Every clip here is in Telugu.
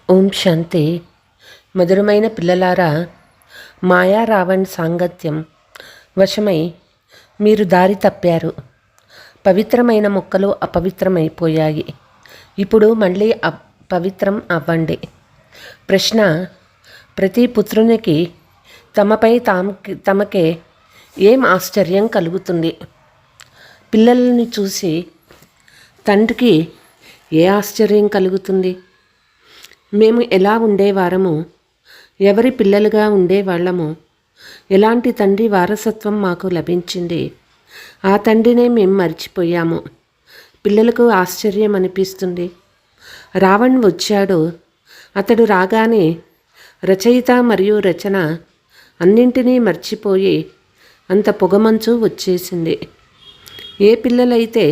ఓం శాంతి. మధురమైన పిల్లలారా, మాయా రావణ్ సాంగత్యం వశమై మీరు దారి తప్పారు. పవిత్రమైన మొక్కలు అపవిత్రమైపోయాయి. ఇప్పుడు మళ్ళీ పవిత్రం అవ్వండి. ప్రశ్న: ప్రతి పుత్రునికి తమపై తమకే ఏం ఆశ్చర్యం కలుగుతుంది? పిల్లలని చూసి తండ్రికి ఏ ఆశ్చర్యం కలుగుతుంది? మేము ఎలా ఉండేవారము, ఎవరి పిల్లలుగా ఉండేవాళ్ళము, ఎలాంటి తండ్రి వారసత్వం మాకు లభించింది, ఆ తండ్రినే మేము మర్చిపోయాము. పిల్లలకు ఆశ్చర్యం అనిపిస్తుంది. రావణ్ వచ్చాడు. అతడు రాగానే రచయిత మరియు రచన అన్నింటినీ మర్చిపోయి అంత పొగమంచు వచ్చేసింది. ఏ పిల్లలైతే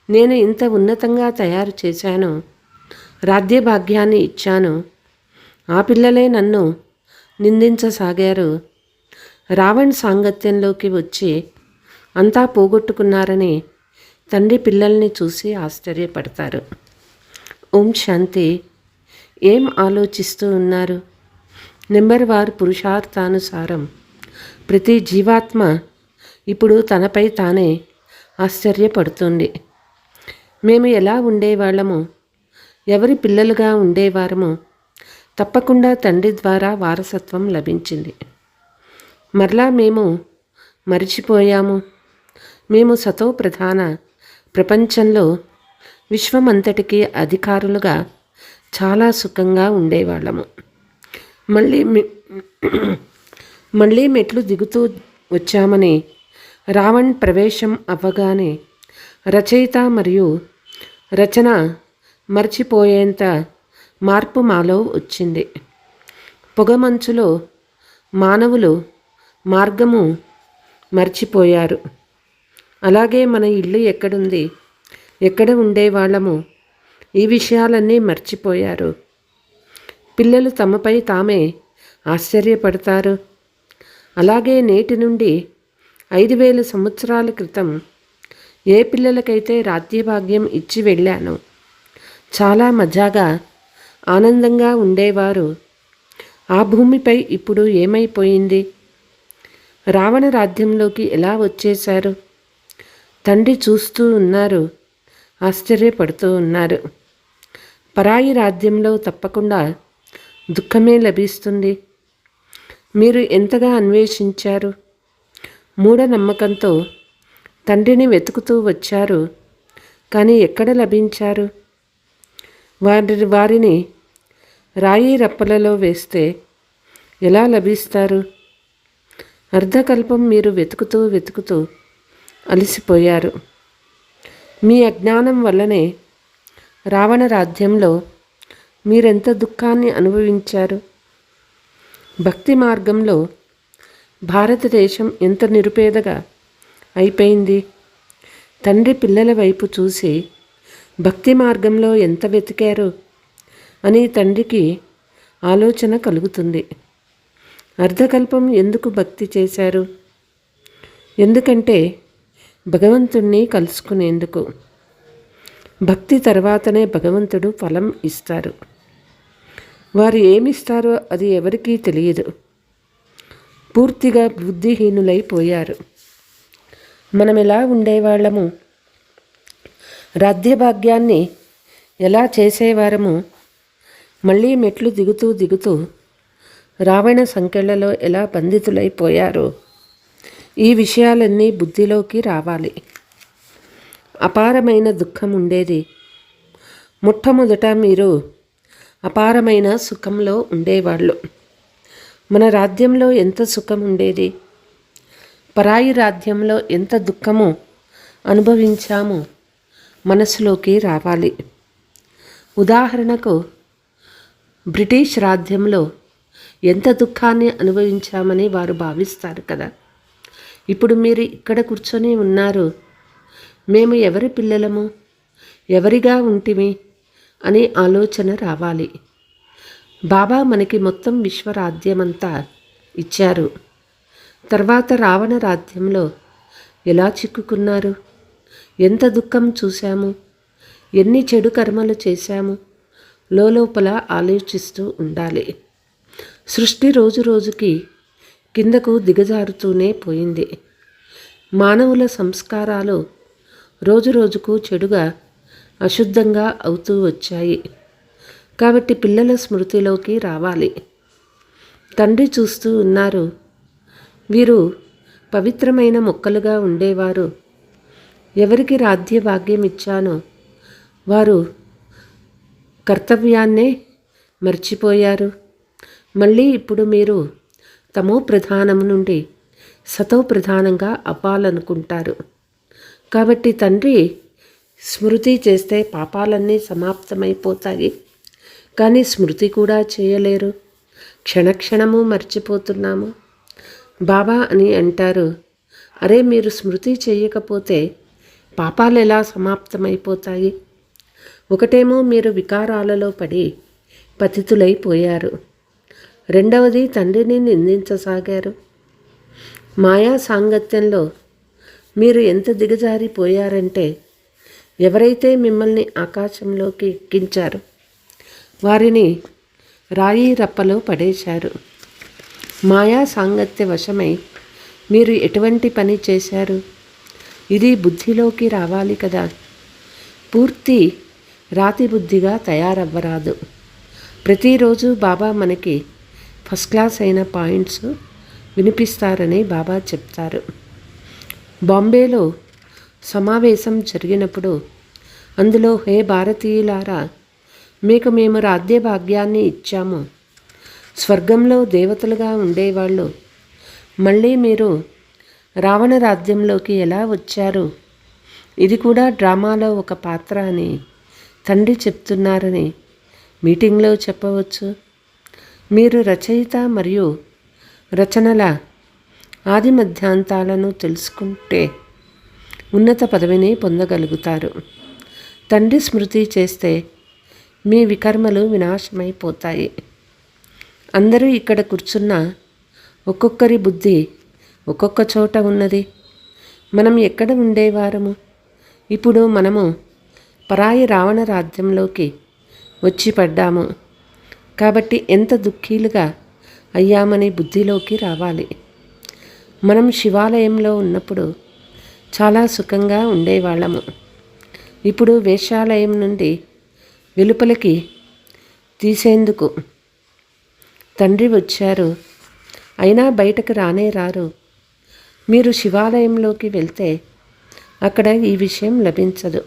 నేను ఇంత ఉన్నతంగా తయారు చేశాను, రాజ్యభాగ్యాన్ని ఇచ్చాను, ఆ పిల్లలే నన్ను నిందించసాగారు. రావణ్ సాంగత్యంలోకి వచ్చి అంతా పోగొట్టుకున్నారని తండ్రి పిల్లల్ని చూసి ఆశ్చర్యపడతారు. ఓం శాంతి. ఏం ఆలోచిస్తూ ఉన్నారు? నెంబర్ వారు పురుషార్థానుసారం ప్రతి జీవాత్మ ఇప్పుడు తనపై తానే ఆశ్చర్యపడుతుంది. మేము ఎలా ఉండేవాళ్ళము, ఎవరి పిల్లలుగా ఉండేవారము, తప్పకుండా తండ్రి ద్వారా వారసత్వం లభించింది. మరలా మేము మరిచిపోయాము. మేము సతో ప్రధాన ప్రపంచంలో విశ్వమంతటికి అధికారులుగా చాలా సుఖంగా ఉండేవాళ్ళము. మళ్ళీ మెట్లు దిగుతూ వచ్చామని రావణ్ ప్రవేశం అవ్వగానే రచయిత మరియు రచన మర్చిపోయేంత మార్పు మాలో వచ్చింది. పొగమంచులో మానవులు మార్గము మర్చిపోయారు. అలాగే మన ఇల్లు ఎక్కడుంది, ఎక్కడ ఉండేవాళ్ళము, ఈ విషయాలన్నీ మర్చిపోయారు. పిల్లలు తమపై తామే ఆశ్చర్యపడతారు. అలాగే నేటి నుండి 5000 సంవత్సరాల క్రితం ఏ పిల్లలకైతే రాజ్యభాగ్యం ఇచ్చి వెళ్ళానో చాలా మజాగా ఆనందంగా ఉండేవారు, ఆ భూమిపై ఇప్పుడు ఏమైపోయింది? రావణ రాజ్యంలోకి ఎలా వచ్చేశారు? తండ్రి చూస్తూ ఉన్నారు, ఆశ్చర్యపడుతూ ఉన్నారు. పరాయి రాజ్యంలో తప్పకుండా దుఃఖమే లభిస్తుంది. మీరు ఎంతగా అన్వేషించారు, మూఢనమ్మకంతో తండ్రిని వెతుకుతూ వచ్చారు, కానీ ఎక్కడ లభించారు? వారిని రాయి రప్పలలో వేస్తే ఎలా లభిస్తారు? అర్ధకల్పం మీరు వెతుకుతూ అలసిపోయారు. మీ అజ్ఞానం వల్లనే రావణ రాజ్యంలో మీరెంత దుఃఖాన్ని అనుభవించారు. భక్తి మార్గంలో భారతదేశం ఎంత నిరుపేదగా అయిపోయింది. తండ్రి పిల్లల వైపు చూసి భక్తి మార్గంలో ఎంత వెతికారు అని తండ్రికి ఆలోచన కలుగుతుంది. అర్ధకల్పం ఎందుకు భక్తి చేశారు? ఎందుకంటే భగవంతుణ్ణి కలుసుకునేందుకు. భక్తి తర్వాతనే భగవంతుడు ఫలం ఇస్తారు. వారు ఏమిస్తారో అది ఎవరికీ తెలియదు. పూర్తిగా బుద్ధిహీనులైపోయారు. మనం ఎలా ఉండేవాళ్ళము, రాజ్యభాగ్యాన్ని ఎలా చేసేవారము, మళ్ళీ మెట్లు దిగుతూ రావణ సంకెళ్లలో ఎలా బంధితులైపోయారో ఈ విషయాలన్నీ బుద్ధిలోకి రావాలి. అపారమైన దుఃఖం ఉండేది. మొట్టమొదట మీరు అపారమైన సుఖంలో ఉండేవాళ్ళు. మన రాజ్యంలో ఎంత సుఖం ఉండేది, పరాయి రాజ్యంలో ఎంత దుఃఖము అనుభవించామో మనసులోకి రావాలి. ఉదాహరణకు బ్రిటిష్ రాజ్యంలో ఎంత దుఃఖాన్ని అనుభవించామని వారు భావిస్తారు కదా. ఇప్పుడు మీరు ఇక్కడ కూర్చొని ఉన్నారు. మేము ఎవరి పిల్లలము, ఎవరిగా ఉంటిమి అనే ఆలోచన రావాలి. బాబా మనకి మొత్తం విశ్వరాజ్యమంతా ఇచ్చారు. తర్వాత రావణ రాజ్యంలో ఎలా చిక్కుకున్నారు, ఎంత దుఃఖం చూశాము, ఎన్ని చెడు కర్మలు చేశాము లోపల ఆలోచిస్తూ ఉండాలి. సృష్టి రోజు రోజుకి కిందకు దిగజారుతూనే పోయింది. మానవుల సంస్కారాలు రోజు రోజుకు చెడుగా అశుద్ధంగా అవుతూ వచ్చాయి. కాబట్టి పిల్లల స్మృతిలోకి రావాలి. తండ్రి చూస్తూ ఉన్నారు. వీరు పవిత్రమైన మొక్కలుగా ఉండేవారు. ఎవరికి రాజ్య భాగ్యం ఇచ్చానో వారు కర్తవ్యాన్నే మర్చిపోయారు. మళ్ళీ ఇప్పుడు మీరు తమో ప్రధానం నుండి సతో ప్రధానంగా అవ్వాలనుకుంటారు. కాబట్టి తండ్రి స్మృతి చేస్తే పాపాలన్నీ సమాప్తమైపోతాయి. కానీ స్మృతి కూడా చేయలేరు. క్షణక్షణము మర్చిపోతున్నాము. బాబా అని అంటారు, అరే మీరు స్మృతి చేయకపోతే పాపాలు ఎలా సమాప్తమైపోతాయి? ఒకటేమో మీరు వికారాలలో పడి పతితులైపోయారు. రెండవది తండ్రిని నిందించసాగారు. మాయా సాంగత్యంలో మీరు ఎంత దిగజారిపోయారంటే ఎవరైతే మిమ్మల్ని ఆకాశంలోకి ఎక్కించారో వారిని రాయి రప్పలో పడేశారు. మాయా సాంగత్య వశమై మీరు ఎటువంటి పని చేశారు? ఇది బుద్ధిలోకి రావాలి కదా. పూర్తి రాతి బుద్ధిగా తయారవ్వరాదు. ప్రతిరోజు బాబా మనకి ఫస్ట్ క్లాస్ అయిన పాయింట్స్ వినిపిస్తారని బాబా చెప్తారు. బాంబేలో సమావేశం జరిగినప్పుడు అందులో, హే భారతీయులారా, మీకు మేము రాజ్య భాగ్యాన్ని ఇచ్చాము. స్వర్గంలో దేవతలుగా ఉండేవాళ్ళు మళ్ళీ మీరు రావణ రాజ్యంలోకి ఎలా వచ్చారు? ఇది కూడా డ్రామాలో ఒక పాత్ర అని తండ్రి చెప్తున్నారని మీటింగ్లో చెప్పవచ్చు. మీరు రచయిత మరియు రచనల ఆది మధ్యాంతాలను తెలుసుకుంటే ఉన్నత పదవిని పొందగలుగుతారు. తండ్రి స్మృతి చేస్తే మీ వికర్మలు వినాశమైపోతాయి. అందరూ ఇక్కడ కూర్చున్న ఒక్కొక్కరి బుద్ధి ఒక్కొక్క చోట ఉన్నది. మనం ఎక్కడ ఉండేవారము? ఇప్పుడు మనము పరాయి రావణ రాజ్యంలోకి వచ్చి పడ్డాము. కాబట్టి ఎంత దుఃఖీలుగా అయ్యామని బుద్ధిలోకి రావాలి. మనం శివాలయంలో ఉన్నప్పుడు చాలా సుఖంగా ఉండేవాళ్ళము. ఇప్పుడు వేశ్యాలయం నుండి వెలుపలికి తీసేందుకు తండ్రి వచ్చారు. అయినా బయటకు రానే రారు. మీరు శివాలయంలోకి వెళ్తే అక్కడ ఈ విషయం లభించదు.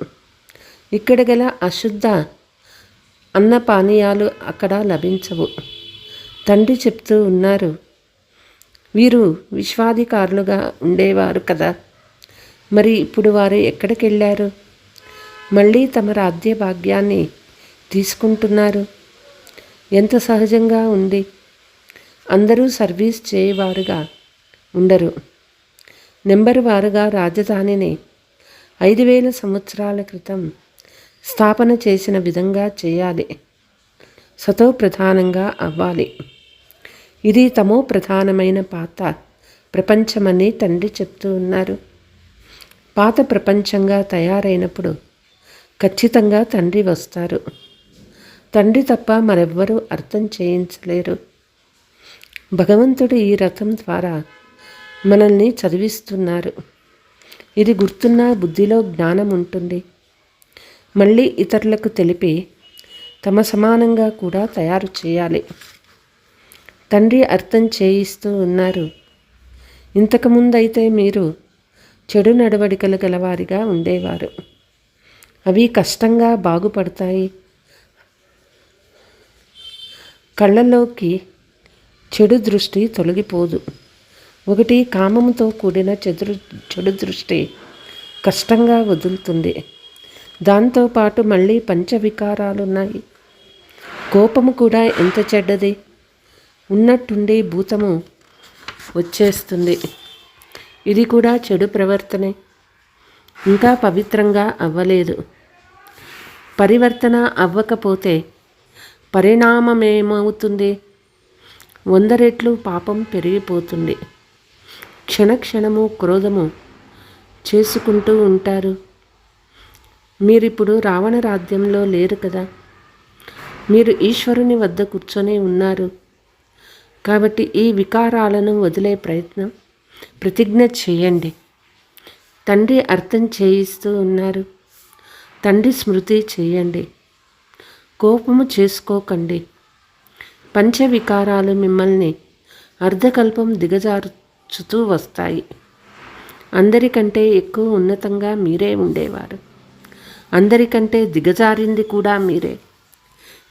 ఇక్కడ గల అశుద్ధ అన్నపానీయాలు అక్కడ లభించవు. తండ్రి చెప్తూ ఉన్నారు, వీరు విశ్వాధికారులుగా ఉండేవారు కదా, మరి ఇప్పుడు వారు ఎక్కడికి వెళ్ళారు? మళ్ళీ తమ రాజ్య భాగ్యాన్ని తీసుకుంటున్నారు. ఎంత సహజంగా ఉంది. అందరూ సర్వీస్ చేయవారుగా ఉండరు. నెంబరు వారుగా రాజధానిని 5000 సంవత్సరాల క్రితం స్థాపన చేసిన విధంగా చేయాలి. సతో ప్రధానంగా అవ్వాలి. ఇది తమో ప్రధానమైన పాత ప్రపంచమని తండ్రి చెప్తూ ఉన్నారు. పాత ప్రపంచంగా తయారైనప్పుడు ఖచ్చితంగా తండ్రి వస్తారు. తండ్రి తప్ప మరెవ్వరూ అర్థం చేయించలేరు. భగవంతుడు ఈ రథం ద్వారా మనల్ని చదివిస్తున్నారు. ఇది గుర్తున్న బుద్ధిలో జ్ఞానం ఉంటుంది. మళ్ళీ ఇతరులకు తెలిపి తమ సమానంగా కూడా తయారు చేయాలి. తండ్రి అర్థం చేయిస్తూ ఉన్నారు. ఇంతకుముందైతే మీరు చెడు నడవడికలు గలవారిగా ఉండేవారు. అవి కష్టంగా బాగుపడతాయి. కళ్ళలోకి చెడు దృష్టి తొలగిపోదు. ఒకటి కామముతో కూడిన చెడు దృష్టి కష్టంగా వదులుతుంది. దాంతోపాటు మళ్ళీ పంచవికారాలున్నాయి. కోపము కూడా ఎంత చెడ్డది. ఉన్నట్టుండి భూతము వచ్చేస్తుంది. ఇది కూడా చెడు ప్రవర్తనే. ఇంకా పవిత్రంగా అవ్వలేదు. పరివర్తన అవ్వకపోతే పరిణామమేమవుతుంది? 100 రెట్లు పాపం పెరిగిపోతుంది. క్షణక్షణము క్రోధము చేసుకుంటూ ఉంటారు. మీరిప్పుడు రావణ రాజ్యంలో లేరు కదా, మీరు ఈశ్వరుని వద్ద కూర్చొని ఉన్నారు. కాబట్టి ఈ వికారాలను వదిలే ప్రతిజ్ఞ చేయండి. తండ్రి అర్థం చేయిస్తూ ఉన్నారు. తండ్రి స్మృతి చేయండి. కోపము చేసుకోకండి. పంచవికారాలు మిమ్మల్ని అర్ధకల్పం దిగజార్చుతూ వస్తాయి. అందరికంటే ఎక్కువ ఉన్నతంగా మీరే ఉండేవారు. అందరికంటే దిగజారింది కూడా మీరే.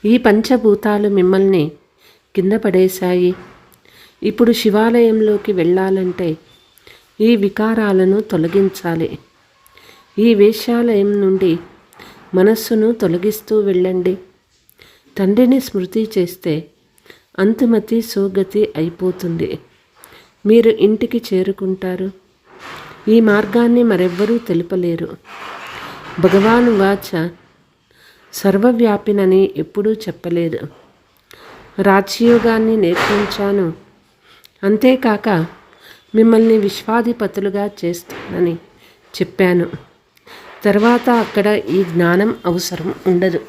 ఈ పంచభూతాలు మిమ్మల్ని కింద పడేశాయి. ఇప్పుడు శివాలయంలోకి వెళ్ళాలంటే ఈ వికారాలను తొలగించాలి. ఈ వేశ్యాలయం నుండి మనస్సును తొలగిస్తూ వెళ్ళండి. తండ్రిని స్మృతి చేస్తే అంతుమతి సోగతి అయిపోతుంది. మీరు ఇంటికి చేరుకుంటారు. ఈ మార్గాన్ని మరెవ్వరూ తెలుపలేరు. భగవాను వాచ సర్వవ్యాపినని ఎప్పుడూ చెప్పలేదు. రాజయోగాన్ని నేర్పించాను. అంతేకాక మిమ్మల్ని విశ్వాధిపతులుగా చేస్తానని చెప్పాను. తర్వాత అక్కడ ఈ జ్ఞానం అవసరం ఉండదు.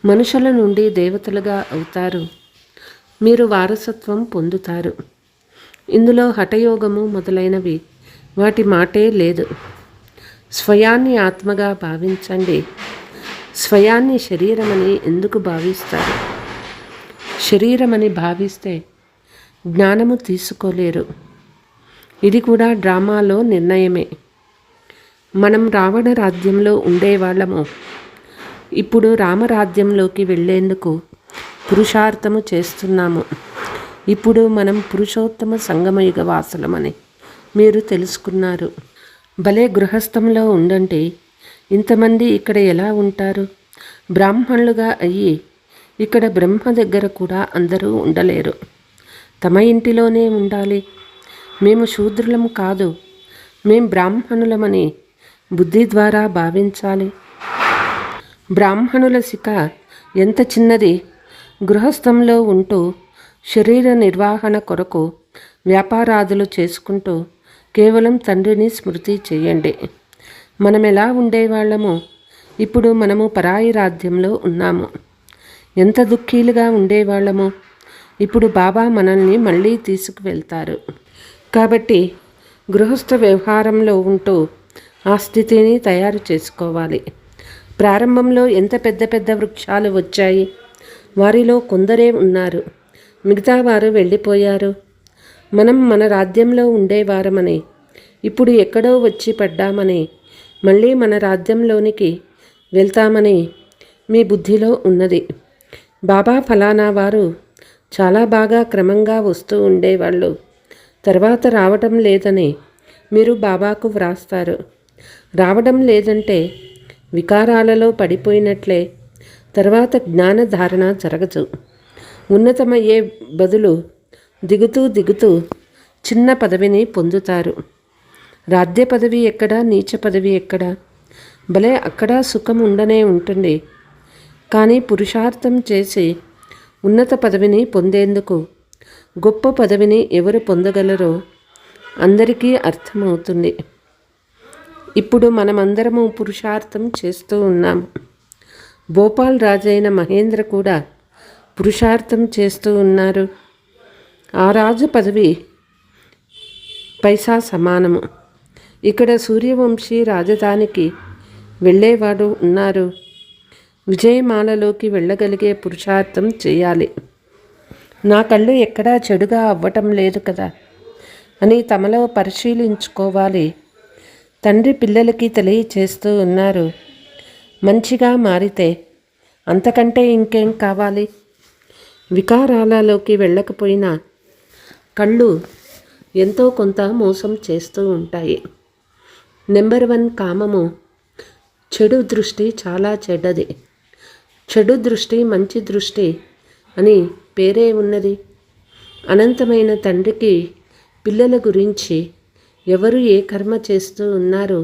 మనుషుల నుండి దేవతలుగా అవుతారు. మీరు వారసత్వం పొందుతారు. ఇందులో హఠయోగము మొదలైనవి వాటి మాటే లేదు. స్వయాన్ని ఆత్మగా భావించండి. స్వయాన్ని శరీరమని ఎందుకు భావిస్తారు? శరీరమని భావిస్తే జ్ఞానము తీసుకోలేరు. ఇది కూడా డ్రామాలో నిర్ణయమే. మనం రావణ రాజ్యంలో ఉండేవాళ్ళము. ఇప్పుడు రామరాజ్యంలోకి వెళ్ళేందుకు పురుషార్థము చేస్తున్నాము. ఇప్పుడు మనం పురుషోత్తమ సంగమయుగ వాసులమని మీరు తెలుసుకున్నారు. భలే గృహస్థంలో ఉండండి. ఇంతమంది ఇక్కడ ఎలా ఉంటారు? బ్రాహ్మణులుగా అయ్యి ఇక్కడ బ్రహ్మ దగ్గర కూడా అందరూ ఉండలేరు. తమ ఇంటిలోనే ఉండాలి. మేము శూద్రులం కాదు, మేం బ్రాహ్మణులమని బుద్ధి ద్వారా భావించాలి. బ్రాహ్మణుల శిఖ ఎంత చిన్నది. గృహస్థంలో ఉంటూ శరీర నిర్వహణ కొరకు వ్యాపారాదులు చేసుకుంటూ కేవలం తండ్రిని స్మృతి చేయండి. మనం ఎలా ఉండేవాళ్ళము? ఇప్పుడు మనము పరాయి రాజ్యంలో ఉన్నాము. ఎంత దుఃఖీలుగా ఉండేవాళ్ళము. ఇప్పుడు బాబా మనల్ని మళ్ళీ తీసుకువెళ్తారు. కాబట్టి గృహస్థ వ్యవహారంలో ఉంటూ ఆ స్థితిని తయారు చేసుకోవాలి. ప్రారంభంలో ఎంత పెద్ద పెద్ద వృక్షాలు వచ్చాయి. వారిలో కొందరే ఉన్నారు. మిగతా వారు వెళ్ళిపోయారు. మనం మన రాజ్యంలో ఉండేవారమని ఇప్పుడు ఎక్కడో వచ్చి పడ్డామని మళ్ళీ మన రాజ్యంలోనికి వెళ్తామని మీ బుద్ధిలో ఉన్నది. బాబా ఫలానా వారు చాలా బాగా క్రమంగా వస్తూ ఉండేవాళ్ళు, తర్వాత రావటం లేదని మీరు బాబాకు వ్రాస్తారు. రావడం లేదంటే వికారాలలో పడిపోయినట్లే. తర్వాత జ్ఞానధారణ జరగదు. ఉన్నతమయ్యే బదులు దిగుతూ దిగుతూ చిన్న పదవిని పొందుతారు. రాజ్య పదవి ఎక్కడ, నీచ పదవి ఎక్కడ? భలే అక్కడ సుఖం ఉండనే ఉంటుంది. కానీ పురుషార్థం చేసి ఉన్నత పదవిని పొందేందుకు గొప్ప పదవిని ఎవరు పొందగలరో అందరికీ అర్థమవుతుంది. ఇప్పుడు మనమందరము పురుషార్థం చేస్తూ ఉన్నాము. భోపాల్ రాజైన మహేంద్ర కూడా పురుషార్థం చేస్తూ ఉన్నారు. ఆ రాజు పదవి పైసా సమానము. ఇక్కడ సూర్యవంశీ రాజధానికి వెళ్ళేవాడు ఉన్నారు. విజయమాలలోకి వెళ్ళగలిగే పురుషార్థం చేయాలి. నా కళ్ళు ఎక్కడా చెడుగా అవ్వటం లేదు కదా అని తమలో పరిశీలించుకోవాలి. తండ్రి పిల్లలకి తెలియచేస్తూ ఉన్నారు. మంచిగా మారితే అంతకంటే ఇంకేం కావాలి? వికారాలలోకి వెళ్ళకపోయినా కళ్ళు ఎంతో కొంత మోసం చేస్తూ ఉంటాయి. నెంబర్ 1 కామము. చెడు దృష్టి చాలా చెడ్డది. చెడు దృష్టి మంచి దృష్టి అని పేరే ఉన్నది. అనంతమైన తండ్రికి పిల్లల గురించి ఎవరు ఏ కర్మ చేస్తూ ఉన్నారు,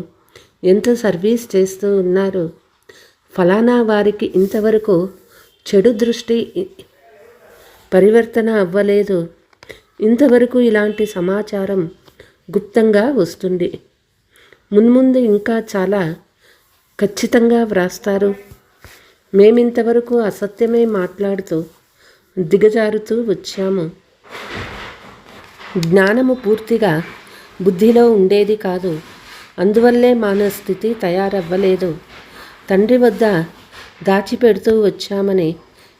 ఎంత సర్వీస్ చేస్తూ ఉన్నారు, ఫలానా వారికి ఇంతవరకు చెడు దృష్టి పరివర్తన అవ్వలేదు, ఇంతవరకు ఇలాంటి సమాచారం గుప్తంగా వస్తుంది. మున్ముందు ఇంకా చాలా ఖచ్చితంగా వ్రాస్తారు. మేమింతవరకు అసత్యమే మాట్లాడుతూ దిగజారుతూ వచ్చాము. జ్ఞానము పూర్తిగా బుద్ధిలో ఉండేది కాదు, అందువల్లే మానవ స్థితి తయారవ్వలేదు. తండ్రి వద్ద దాచిపెడుతూ వచ్చామని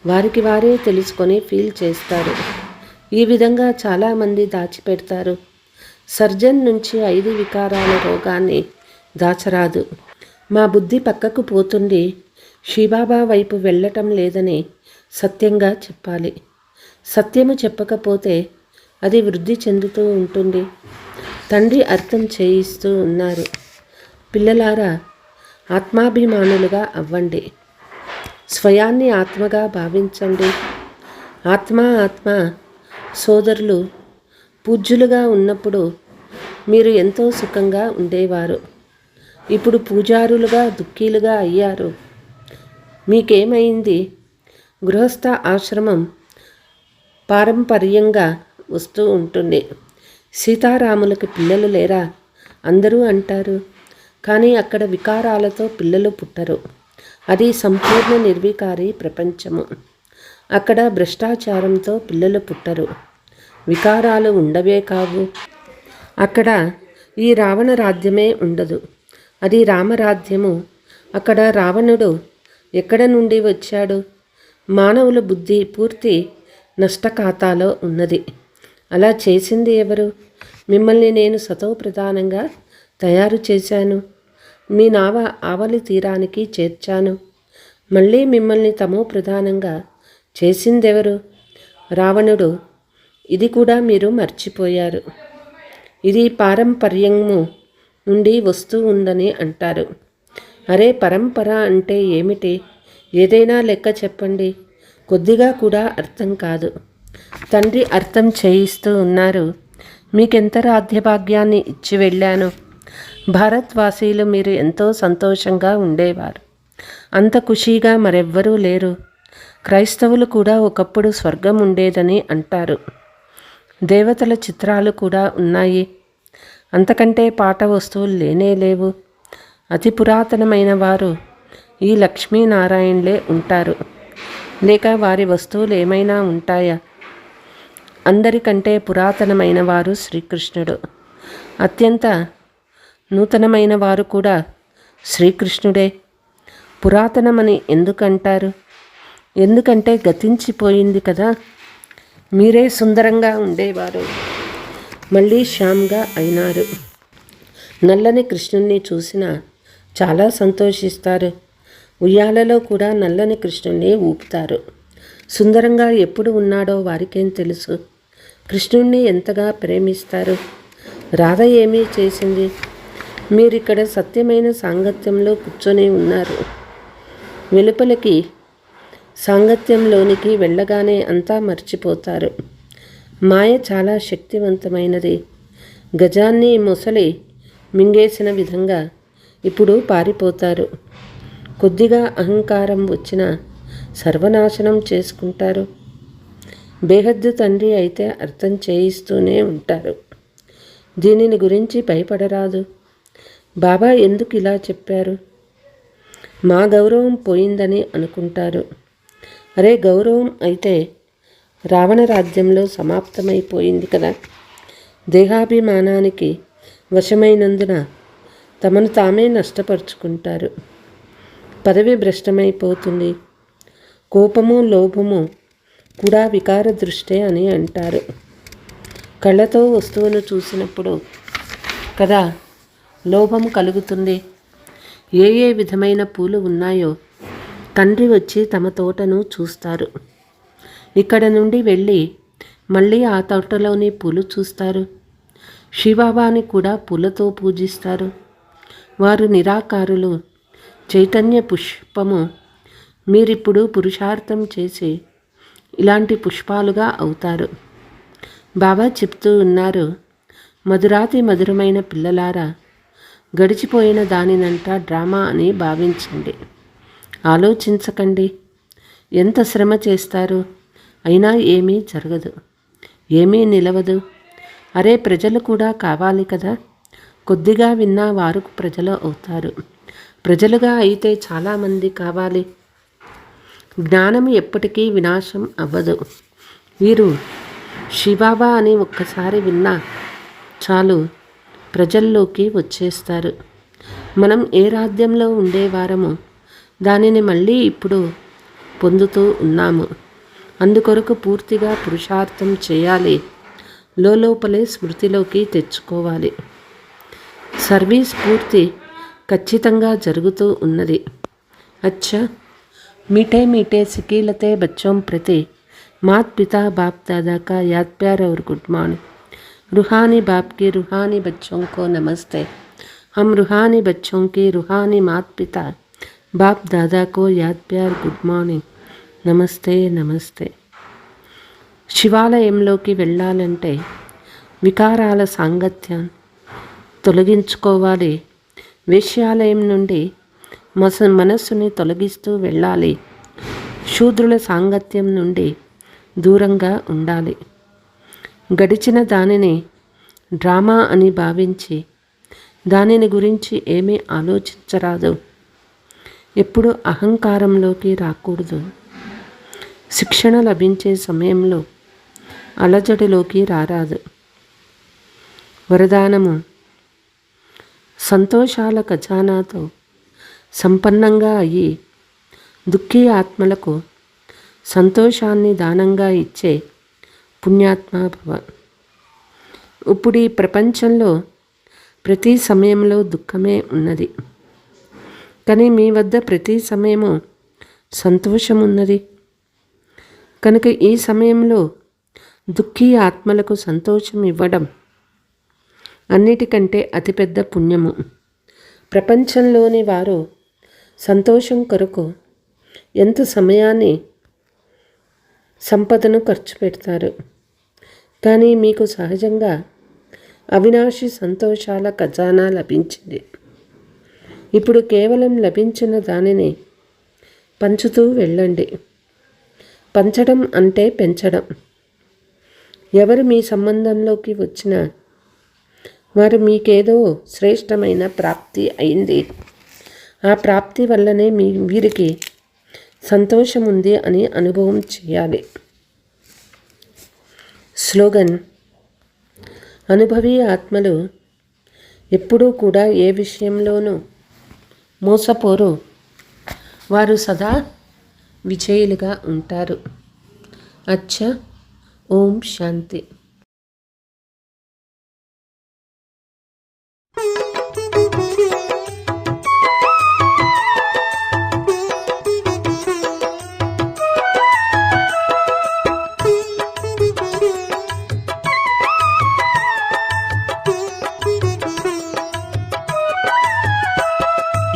వారికి వారే తెలుసుకొని ఫీల్ చేస్తారు. ఈ విధంగా చాలామంది దాచిపెడతారు. సర్జన్ నుంచి 5 వికారాల రోగాన్ని దాచరాదు. మా బుద్ధి పక్కకు పోతుంది, శివబాబా వైపు వెళ్ళటం లేదని సత్యంగా చెప్పాలి. సత్యము చెప్పకపోతే అది వృద్ధి చెందుతూ ఉంటుంది. తండ్రి అర్థం చేయిస్తూ ఉన్నారు. పిల్లలారా, ఆత్మాభిమానులుగా అవ్వండి. స్వయాన్ని ఆత్మగా భావించండి. ఆత్మ సోదరులు పూజ్యులుగా ఉన్నప్పుడు మీరు ఎంతో సుఖంగా ఉండేవారు. ఇప్పుడు పూజారులుగా దుఃఖీలుగా అయ్యారు. మీకేమైంది? గృహస్థ ఆశ్రమం పారంపర్యంగా వస్తూ ఉంటుంది. సీతారాములకి పిల్లలు లేరా? అందరూ అంటారు. కానీ అక్కడ వికారాలతో పిల్లలు పుట్టరు. అది సంపూర్ణ నిర్వికారి ప్రపంచము. అక్కడ భ్రష్టాచారంతో పిల్లలు పుట్టరు. వికారాలు ఉండవే కావు. అక్కడ ఈ రావణ రాజ్యమే ఉండదు. అది రామరాజ్యము. అక్కడ రావణుడు ఎక్కడ నుండి వచ్చాడు? మానవుల బుద్ధి పూర్తి నష్టఖాతాలో ఉన్నది. అలా చేసింది ఎవరు? మిమ్మల్ని నేను సతో ప్రధానంగా తయారు చేశాను. మీ నావ ఆవలి తీరానికి చేర్చాను. మళ్ళీ మిమ్మల్ని తమో ప్రధానంగా చేసిందెవరు? రావణుడు. ఇది కూడా మీరు మర్చిపోయారు. ఇది పారంపర్యము నుండి వస్తూ ఉందని అంటారు. అరే, పరంపర అంటే ఏమిటి? ఏదైనా లెక్క చెప్పండి. కొద్దిగా కూడా అర్థం కాదు. తండ్రి అర్థం చేయిస్తూ ఉన్నారు. మీకెంత రాధ్యభాగ్యాన్ని ఇచ్చి వెళ్ళాను. భారత్వాసీలు మీరు ఎంతో సంతోషంగా ఉండేవారు. అంత ఖుషీగా మరెవ్వరూ లేరు. క్రైస్తవులు కూడా ఒకప్పుడు స్వర్గం ఉండేదని అంటారు. దేవతల చిత్రాలు కూడా ఉన్నాయి. అంతకంటే పాట వస్తువులు లేనే లేవు. అతి పురాతనమైన వారు ఈ లక్ష్మీనారాయణలే ఉంటారు. లేక వారి వస్తువులు ఏమైనా ఉంటాయా? అందరికంటే పురాతనమైన వారు శ్రీకృష్ణుడు. అత్యంత నూతనమైన వారు కూడా శ్రీకృష్ణుడే. పురాతనమని ఎందుకంటారు? ఎందుకంటే గతించిపోయింది కదా. మీరే సుందరంగా ఉండేవారు, మళ్ళీ శ్యామ్గా అయినారు. నల్లని కృష్ణుణ్ణి చూసినా చాలా సంతోషిస్తారు. ఉయ్యాలలో కూడా నల్లని కృష్ణుణ్ణి ఊపుతారు. సుందరంగా ఎప్పుడు ఉన్నాడో వారికేం తెలుసు. కృష్ణుణ్ణి ఎంతగా ప్రేమిస్తారు. రాధ ఏమీ చేసింది? మీరిక్కడ సత్యమైన సాంగత్యంలో కూర్చొని ఉన్నారు. వెలుపలికి సాంగత్యంలోనికి వెళ్ళగానే అంతా మర్చిపోతారు. మాయ చాలా శక్తివంతమైనది. గజాన్ని మొసలి మింగేసిన విధంగా ఇప్పుడు పారిపోతారు. కొద్దిగా అహంకారం వచ్చినా సర్వనాశనం చేసుకుంటారు. బేహద్దు తండ్రి అయితే అర్థం చేయిస్తూనే ఉంటారు. దీనిని గురించి భయపడరాదు. బాబా ఎందుకు ఇలా చెప్పారు? మా గౌరవం పోయిందని అనుకుంటారు. అరే, గౌరవం అయితే రావణ రాజ్యంలో సమాప్తమైపోయింది కదా. దేహాభిమానానికి వశమైనందున తమను తామే నష్టపరుచుకుంటారు. పదవి భ్రష్టమైపోతుంది. కోపము లోభము కూడా వికార దృష్టే అని అంటారు. కళ్ళతో వస్తువును చూసినప్పుడు కదా లోభం కలుగుతుంది. ఏ ఏ విధమైన పూలు ఉన్నాయో తండ్రి వచ్చి తమ తోటను చూస్తారు. ఇక్కడ నుండి వెళ్ళి మళ్ళీ ఆ తోటలోని పూలు చూస్తారు. శివబాబాని కూడా పూలతో పూజిస్తారు. వారు నిరాకారులు. చైతన్య పుష్పము. మీరిప్పుడు పురుషార్థం చేసి ఇలాంటి పుష్పాలుగా అవుతారు. బాబా చెప్తూ ఉన్నారు, మధురాతి మధురమైన పిల్లలారా, గడిచిపోయిన దానినంతా డ్రామా అని భావించండి. ఆలోచించకండి. ఎంత శ్రమ చేస్తారు, అయినా ఏమీ జరగదు, ఏమీ నిలవదు. అరే, ప్రజలు కూడా కావాలి కదా. కొద్దిగా విన్నా వారు ప్రజలు అవుతారు. ప్రజలుగా అయితే చాలామంది కావాలి. జ్ఞానం ఎప్పటికీ వినాశం అవ్వదు. వీరు శివబాబా అని ఒక్కసారి విన్నా చాలు, ప్రజల్లోకి వచ్చేస్తారు. మనం ఏ రాజ్యంలో ఉండేవారమో దానిని మళ్ళీ ఇప్పుడు పొందుతూ ఉన్నాము. అందుకొరకు పూర్తిగా పురుషార్థం చేయాలి. లోపలే స్మృతిలోకి తెచ్చుకోవాలి. సర్వీస్ పూర్తి ఖచ్చితంగా జరుగుతూ ఉన్నది. अच्छा मीठे मीठे सिकीलते बच्चों प्रति मात पिता बाप दादा का याद प्यार और गुड मॉर्निंग. रूहानी बाप की रूहानी बच्चों को नमस्ते. हम रूहानी बच्चों की रूहानी मात पिता बाप दादा को याद प्यार गुड मॉर्निंग. నమస్తే నమస్తే. శివాలయంలోకి వెళ్ళాలంటే వికారాల సాంగత్యాన్ని తొలగించుకోవాలి. వేశ్యాలయం నుండి మనస్సుని తొలగిస్తూ వెళ్ళాలి. శూద్రుల సాంగత్యం నుండి దూరంగా ఉండాలి. గడిచిన దానిని డ్రామా అని భావించి దానిని గురించి ఏమీ ఆలోచించరాదు. ఎప్పుడు అహంకారంలోకి రాకూడదు. శిక్షణ లభించే సమయంలో అలజడిలోకి రారాదు. వరదానము: సంతోషాల ఖజానాతో సంపన్నంగా అయ్యి దుఃఖీ ఆత్మలకు సంతోషాన్ని దానంగా ఇచ్చే పుణ్యాత్మ భవ. ఇప్పుడు ఈ ప్రపంచంలో ప్రతి సమయంలో దుఃఖమే ఉన్నది, కానీ మీ వద్ద ప్రతి సమయము సంతోషం ఉన్నది. కనుక ఈ సమయంలో దుఃఖీ ఆత్మలకు సంతోషం ఇవ్వడం అన్నిటికంటే అతిపెద్ద పుణ్యము. ప్రపంచంలోని వారు సంతోషం కొరకు ఎంత సమయాన్ని సంపదను ఖర్చు పెడతారు, కానీ మీకు సహజంగా అవినాశి సంతోషాల ఖజానా లభించింది. ఇప్పుడు కేవలం లభించిన దానిని పంచుతూ వెళ్ళండి. పంచడం అంటే పెంచడం. ఎవరు మీ సంబంధంలోకి వచ్చినా వారు మీకేదో శ్రేష్టమైన ప్రాప్తి అయింది, ఆ ప్రాప్తి వల్లనే వీరికి సంతోషం ఉంది అని అనుభవం చేయాలి. స్లోగన్: అనుభవీ ఆత్మలు ఎప్పుడూ కూడా ఏ విషయంలోనూ మోసపోరు. వారు సదా విజయులుగా ఉంటారు. అచ్చా. ఓం శాంతి.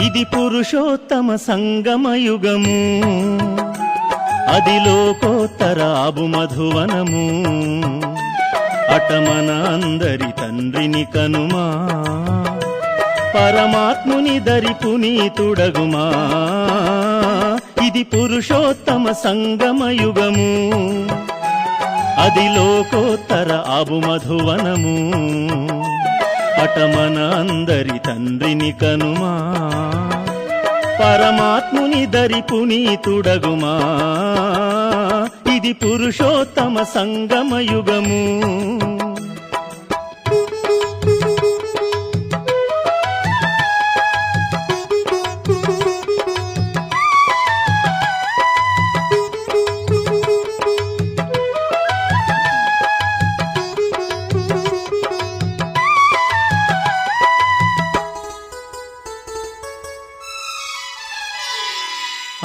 ఇది పురుషోత్తమ సంగమయుగము, అది లోకోత్తరాబు మధువనము. అటమన అందరి తండ్రిని కనుమా, పరమాత్ముని దరి పునీతుడగుమా. ఇది పురుషోత్తమ సంగమయుగము, అది లోకోత్తరాబు మధువనము. అటమన అందరి తండ్రిని కనుమా, పరమాత్ముని దరి పునీతుడగుమా. ఇది పురుషోత్తమ సంగమయుగము.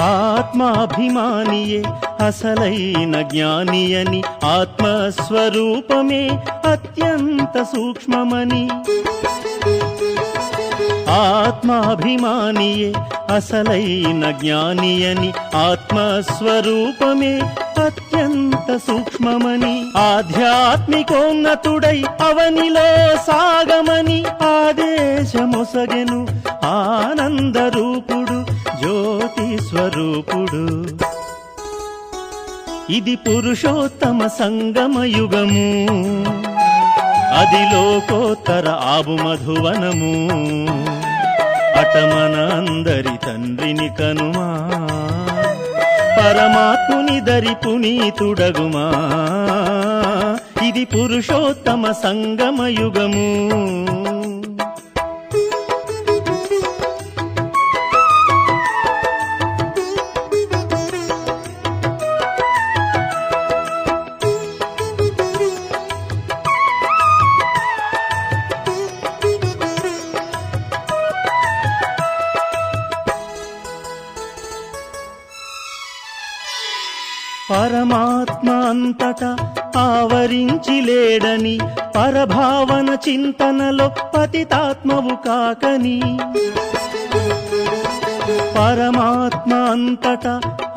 ఆత్మాభిమానియే అసలైన జ్ఞానియని, ఆత్మస్వరూపమే అత్యంత సూక్ష్మమని. ఆత్మాభిమానియే అసలైన జ్ఞానియని, ఆత్మస్వరూపమే అత్యంత సూక్ష్మమని. ఆధ్యాత్మికోన్నతుడై అవనిలో సాగమని ఆదేశమొసగెను ఆనందరూపుడు జ్యోతి స్వరూపుడు. ఇది పురుషోత్తమ సంగమయుగము, అది లోకోత్తర ఆబు మధువనము. అటమన అందరి తండ్రిని కనుమా, పరమాత్ముని దరి పునీతుడగుమా. ఇది పురుషోత్తమ సంగమయుగము. పరమాత్మ అంతటా ఆవరించి లేడని పరభావన చింతనలో పతితాత్మవు కాకని పరమాత్మ అంతటా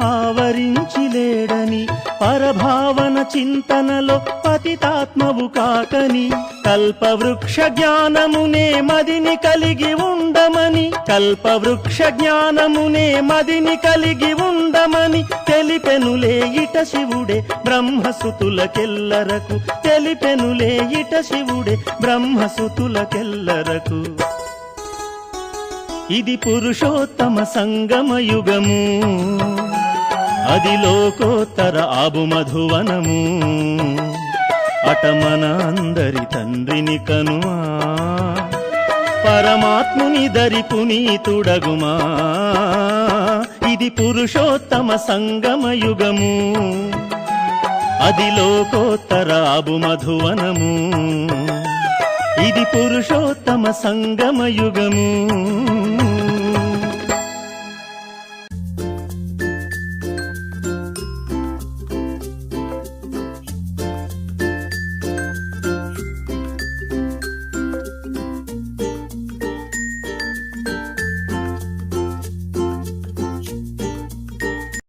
ఆవరించి లేడని పరభావన చింతనలో పతితాత్మవు కాకని కల్పవృక్ష జ్ఞానమునే మదిని కలిగి ఉండమని కల్పవృక్ష జ్ఞానమునే మదిని కలిగి ఉండమని తెలిపెనులే ఇట శివుడే బ్రహ్మసుతులకెల్లరకు తెలిపెనులే ఇట శివుడే బ్రహ్మసుతులకెల్లరకు ఇది పురుషోత్తమ సంగమయుగము అది లోకోత్తర ఆబు మధువనము అటమన అందరి తండ్రిని కనుమా పరమాత్ముని దరి పునీతుడగుమా ఇది పురుషోత్తమ సంగమయుగము అది లోకోత్తర ఆబు మధువనము ఇది పురుషోత్తమ సంగమయుగము